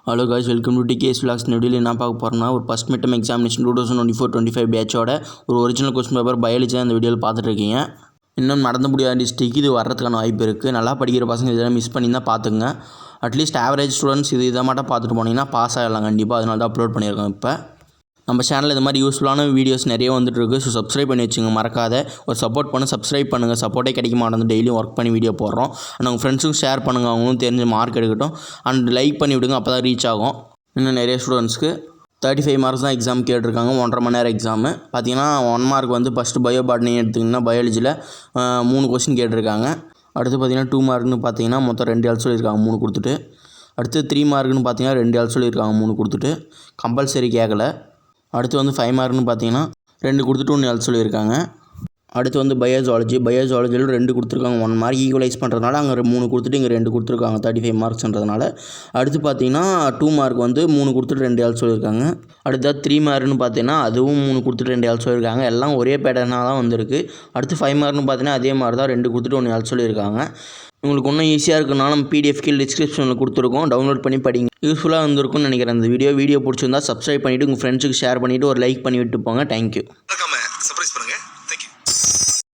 Hello guys, welcome to TKS vlogs. இந்த வீடியோவில் என்ன பார்க்க போகிறோம்னா, ஒரு ஃபஸ்ட் மிட்டம் எக்ஸாமினேஷன் 2024-25 பேட்சோட ஒரு ஒரிஜினல் கொஸ்டின் பேப்பர் பயாலஜி தான் இந்த வீடியோவில் பார்த்துட்டு இருக்கீங்க. இன்னும் நடந்து முடியாத டிஸ்ட்ரிக்கு இது வர்றதுக்கான வாய்ப்பு இருக்குது. நல்லா படிக்கிற பசங்க இதெல்லாம் மிஸ் பண்ணி தான் பார்த்துங்க. அட்லீஸ்ட் ஆவரேஜ் ஸ்டூடெண்ட்ஸ் இதை மட்டும் பார்த்துட்டு போனீங்கன்னா பாஸ் ஆகிடலாம் கண்டிப்பாக. அதனால தான் அப்லோட் பண்ணியிருக்கோம். இப்போ நம்ம சேனலில் இது மாதிரி யூஸ்ஃபுல்லான வீடியோஸ் நிறைய வந்துட்டு இருக்குது. ஸோ சப்ஸ்கிரைப் பண்ணி வச்சுங்க, மறக்காத. ஒரு சப்போர்ட் பண்ணி சப்ஸ்கிரைப் பண்ணுங்கள். சப்போர்ட்டே கிடைக்க மாட்டேங்குது. டெய்லியும் ஒர்க் பண்ணி வீடியோ போடுறோம். அண்ட் உங்கள் ஃப்ரெண்ட்ஸுக்கும் ஷேர் பண்ணுங்கள், அவங்களும் தெரிஞ்ச மார்க் எடுக்கட்டும். அண்ட் லைக் பண்ணி விடுங்க, அப்போ தான் ரீச் ஆகும். இன்னும் நிறைய ஸ்டூடெண்ட்ஸ்க்கு 35 மார்க்ஸ் தான் எக்ஸாம் கேட்டிருக்காங்க. 1.5 மணி நேரம் எக்ஸாமு. பார்த்தீங்கன்னா 1 மார்க் வந்து ஃபஸ்ட்டு பயோபாட்னி எடுத்திங்கன்னா பயாலஜியில் 3 கொஸ்டின் கேட்டிருக்காங்க. அடுத்து பார்த்தீங்கன்னா 2 மார்க்னு பார்த்தீங்கன்னா மொத்தம் 2 ஆள் சொல்லியிருக்காங்க, 3 கொடுத்துட்டு. அடுத்து 3 மார்க்னு பார்த்தீங்கன்னா 2 ஆள் சொல்லியிருக்காங்க, 3 கொடுத்துட்டு. கம்பல்சரி கேட்கல. அடுத்து வந்து 5 மார்க்னு பார்த்தீங்கன்னா 2 கொடுத்துட்டு 1 ஆள் சொல்லியிருக்காங்க. அடுத்து வந்து பயோஜாலஜியில் 2 கொடுத்துருக்காங்க. 1 மார்க் ஈக்குவலைஸ் பண்ணுறதுனால அங்கே 3 கொடுத்துட்டு இங்கே 2 கொடுத்துருக்காங்க, 35 மார்க்ஸ்ன்றதுனால. அடுத்து பார்த்தீங்கன்னா 2 மார்க் வந்து 3 கொடுத்துட்டு 2 ஆள் சொல்லியிருக்காங்க. அடுத்தது 3 மார்க்னு பார்த்தீங்கன்னா அதுவும் 3 கொடுத்துட்டு 2 ஆள் சொல்லியிருக்காங்க. எல்லாம் ஒரே பேட்டர்னாக தான் வந்திருக்கு. அடுத்து 5 மார்க்னு பார்த்தீங்கன்னா அதே மாதிரி தான் 2 கொடுத்துட்டு 1 ஆள் சொல்லியிருக்காங்க. உங்களுக்கு இன்னும் ஈஸியாக இருக்குன்னா நம்ம பிடிஎஃப் கீழ் டிஸ்கிரிப்ஷனில் கொடுத்துருக்கோம், டவுன்லோட் பண்ணி படிங்க. யூஸ்ஃபுல்லாக இருந்திருக்கும்னு நினைக்கிறேன் இந்த வீடியோ. சப்ஸ்கிரைப் பண்ணிவிட்டு உங்கள் ஃப்ரெண்ட்ஸுக்கு ஷேர் பண்ணிவிட்டு ஒரு லைக் பண்ணி விட்டு போங்க. தேங்க்யூ.